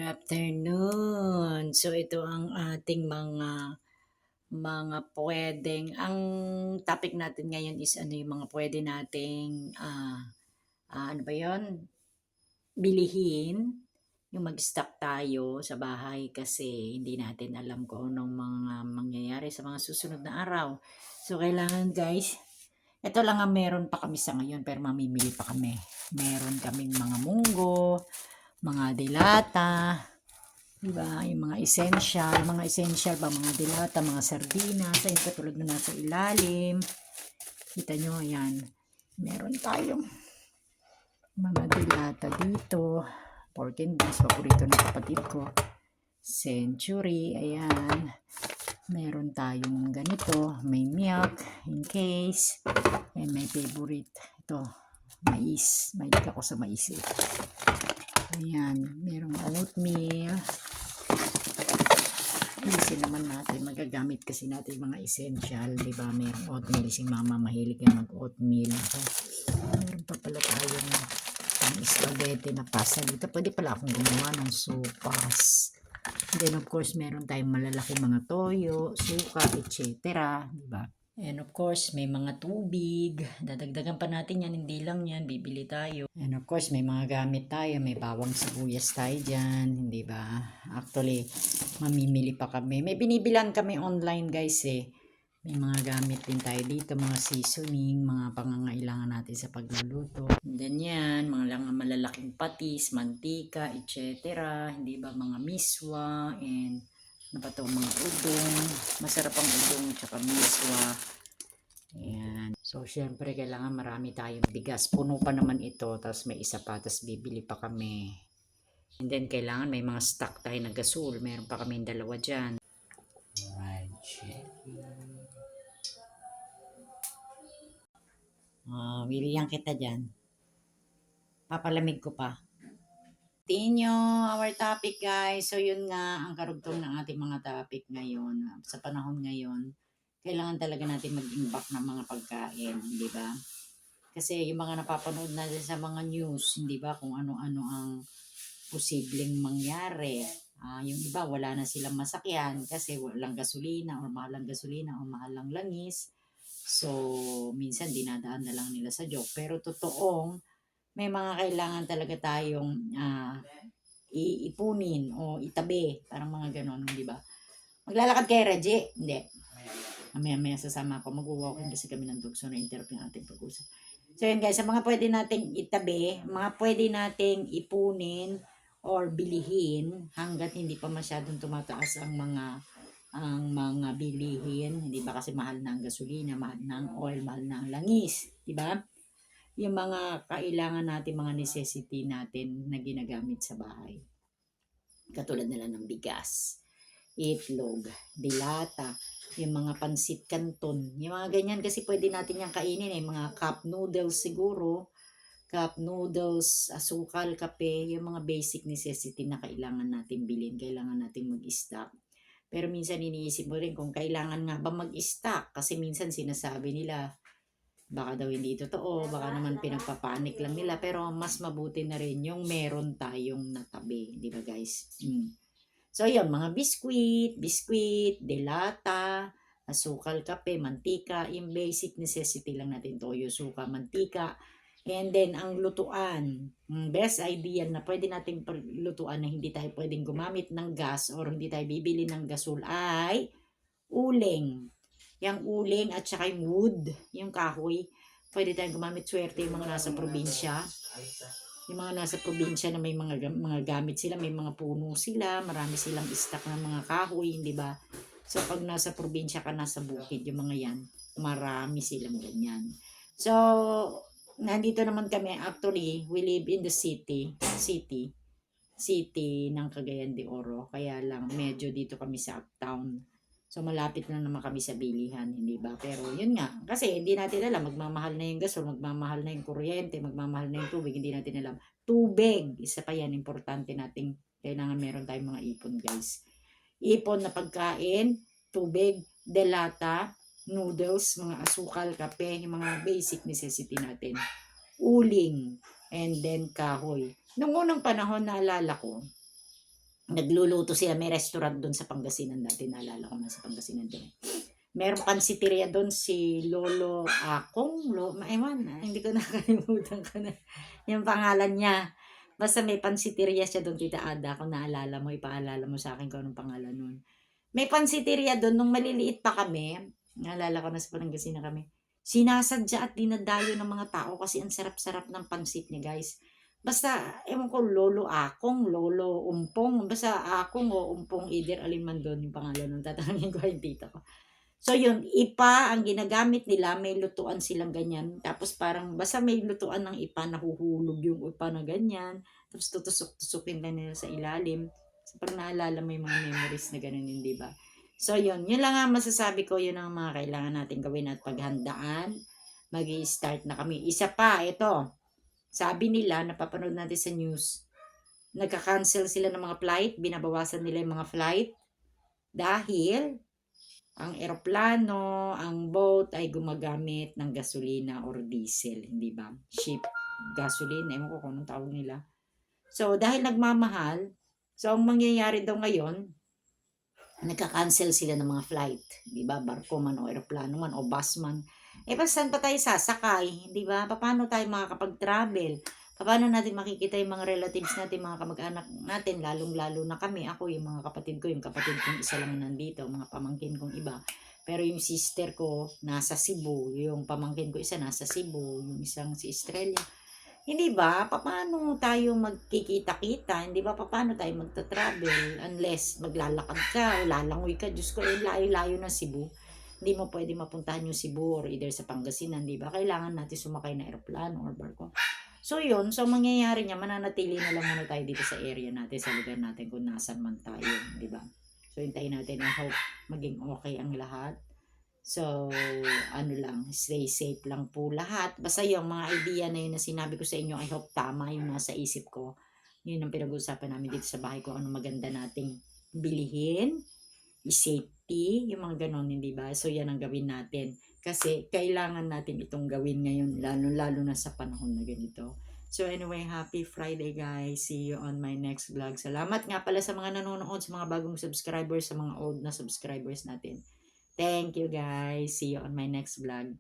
Afternoon. So ito ang ating mga puwedeng ang topic natin ngayon is ano yung mga puwede nating, ano ba 'yun, bilihin, yung mag-stock tayo sa bahay kasi hindi natin alam kung anong mga mangyayari sa mga susunod na araw. So kailangan guys, ito lang ang meron pa kami sa ngayon pero mamimili pa kami. Meron kaming mga munggo, mga delata. 'Di ba, yung mga essential ba, mga delata, mga sardinas, ayun katulad na nasa ilalim. Kita nyo, ayan. Meron tayong mga delata dito. Pork and beans, paborito ng kapatid ko. Century, ayan. Meron tayong ganito, may milk, in case. And may favorite, ito, mais. Mahilig ako sa mais eh. Ayan, merong oatmeal. Alisin naman natin, magagamit kasi natin mga essential, di ba? Merong oatmeal, si mama mahilig yan mag-oatmeal. So, meron pa pala tayong spaghetti na pasta dito. Pwede pala akong gumawa ng sopas. Then of course, meron tayong malalaki mga toyo, suka, etc. Di ba? And of course, may mga tubig. Dadagdagan pa natin yan, hindi lang yan, bibili tayo. And of course, may mga gamit tayo, may bawang sibuyas tayo dyan, hindi ba? Actually, mamimili pa kami. May binibilan kami online guys eh. May mga gamit din tayo dito, mga seasoning, mga pangangailangan natin sa pagluluto. And then yan, mga malalaking patis, mantika, etc. Hindi ba, mga miswa, and ano pa to, mga udong. Masarap ang udong, tsaka miswa. Ayan. So, syempre, kailangan marami tayong bigas. Puno pa naman ito, tapos may isa pa, tapos bibili pa kami. And then, kailangan may mga stock tayo na gasol. Meron pa kami dalawa dyan. Alright, bilihan kita dyan. Papalamig ko pa. Continue our topic guys. So yun nga ang karugtong ng ating mga topic ngayon. Sa panahon ngayon, kailangan talaga natin mag-imbak ng mga pagkain, di ba? Kasi yung mga napapanood natin sa mga news, hindi ba, kung ano-ano ang posibleng mangyari. Yung iba, wala na silang masakyan kasi walang gasolina or mahal ang gasolina o mahal ang langis. So, minsan dinadaan na lang nila sa joke. Pero totoong, may mga kailangan talaga tayong iipunin o itabi. Parang mga ganon, di ba? Maglalakad kayo, Reggie? Hindi. Mamaya sasama ako. Mag-walking kasi kami ng dugso na interrupt yung ating pag-usap. So yun guys, sa mga pwede nating itabi, mga pwede nating ipunin or bilihin hanggat hindi pa masyadong tumataas ang mga bilihin, hindi ba kasi mahal na ang gasolina, mahal na ang oil, mahal na ang langis, di ba? Yung mga kailangan natin, mga necessity natin na ginagamit sa bahay. Katulad nila ng bigas, itlog, dilata, yung mga pansit canton, yung mga ganyan kasi pwede natin yung kainin eh, mga cup noodles siguro, cup noodles, asukal, kape, yung mga basic necessity na kailangan natin bilhin, kailangan natin mag-stock. Pero minsan iniisip mo rin kung kailangan nga ba mag-stock kasi minsan sinasabi nila baka daw hindi totoo, baka naman pinagpapanik lang nila, pero mas mabuti na rin yung meron tayong natabi, di ba guys? So yun, mga biskwit, delata, asukal, kape, mantika, yung basic necessity lang natin, toyo, suka, mantika, and then ang lutuan, best idea na pwede nating lutuan na hindi tayo pwedeng gumamit ng gas or hindi tayo bibili ng gasol ay uling. Yung uling at saka yung wood, yung kahoy, pwede tayong gumamit. Swerte yung mga nasa probinsya. Yung mga nasa probinsya na may mga gamit sila, may mga puno sila, marami silang stock ng mga kahoy, di ba? So pag nasa probinsya ka, nasa bukid, yung mga yan, marami silang ganyan. So, nandito naman kami, actually, we live in the city ng Cagayan de Oro. Kaya lang, medyo dito kami sa uptown. So, malapit na naman kami sa bilihan, hindi ba? Pero, yun nga. Kasi, hindi natin alam. Magmamahal na yung gasol, magmamahal na yung kuryente, magmamahal na yung tubig. Hindi natin alam. Tubig. Isa pa yan. Importante nating kailangan meron tayong mga ipon, guys. Ipon na pagkain, tubig, delata, noodles, mga asukal, kape, yung mga basic necessity natin. Uling, and then kahoy. Noong unang panahon, naalala ko, nagluluto sila, may restaurant doon sa Pangasinan dati, naalala ko na sa Pangasinan din. Merong pansiteria doon si Lolo Akong, ewan, hindi ko nakalimutan ko na yung pangalan niya. Basta may pansiteria siya doon, Tita Ada, kung naalala mo, ipaalala mo sa akin kung anong pangalan nun. May pansiteria doon, nung maliliit pa kami, naalala ko na sa Pangasinan kami, sinasadya at dinadayo ng mga tao kasi ang sarap-sarap ng pansit niya, guys. Basta, ewan ko, Lolo Akong, Lolo Umpong, basta Akong o Umpong, either alin man doon yung pangalan ng tatanungin ko yung tita ko. So yun, ipa ang ginagamit nila, may lutuan silang ganyan. Tapos parang basta may lutuan ng ipa, nahuhulog yung ipa na ganyan. Tapos tutusok-tusukin na nila sa ilalim. So parang naalala mo yung mga memories na ganun yun, di ba? So yun lang ang masasabi ko, yun ang mga kailangan natin gawin at paghandaan. Mag-i-start na kami. Isa pa, ito. Sabi nila, napapanood natin sa news, nagka-cancel sila ng mga flight, binabawasan nila yung mga flight dahil ang eroplano, ang boat ay gumagamit ng gasolina or diesel, hindi ba? Ship, gasoline, ewan ko kung anong tawag nila. So, dahil nagmamahal, so ang mangyayari daw ngayon, nagka-cancel sila ng mga flight, di ba? Barko man o eroplano man o bus man. Eh, saan pa tayo sasakay, di ba? Paano tayo makakapag-travel? Paano natin makikita yung mga relatives natin, mga kamag-anak natin, lalong-lalo na kami, ako, yung mga kapatid ko, yung kapatid kong isa lang nandito, mga pamangkin kong iba. Pero yung sister ko, nasa Cebu, yung pamangkin ko isa, nasa Cebu, yung isang si Estrella. Hindi ba? Paano tayo magkikita-kita? Hindi ba? Paano tayo magta-travel? Unless maglalakad ka o lalangoy ka. Diyos ko, layo-layo ng Cebu. Hindi mo pwede mapuntahan yung Cebu or either sa Pangasinan, di ba? Kailangan natin sumakay na aeroplano or barko. So yun, so mangyayari niya, mananatili na lang muna tayo dito sa area natin, sa lugar natin kung nasan man tayo, di ba? So hintayin natin, I hope maging okay ang lahat. So, ano lang, stay safe lang po lahat. Basta yung mga idea na yun na sinabi ko sa inyo, I hope tama yung nasa isip ko. Yun ang pinag-uusapan namin dito sa bahay ko, ano maganda nating bilihin, safety, yung mga ganon, hindi ba? So, yan ang gawin natin. Kasi, kailangan natin itong gawin ngayon, lalo na sa panahon na ganito. So, anyway, happy Friday, guys. See you on my next vlog. Salamat nga pala sa mga nanonood, sa mga bagong subscribers, sa mga old na subscribers natin. Thank you, guys. See you on my next vlog.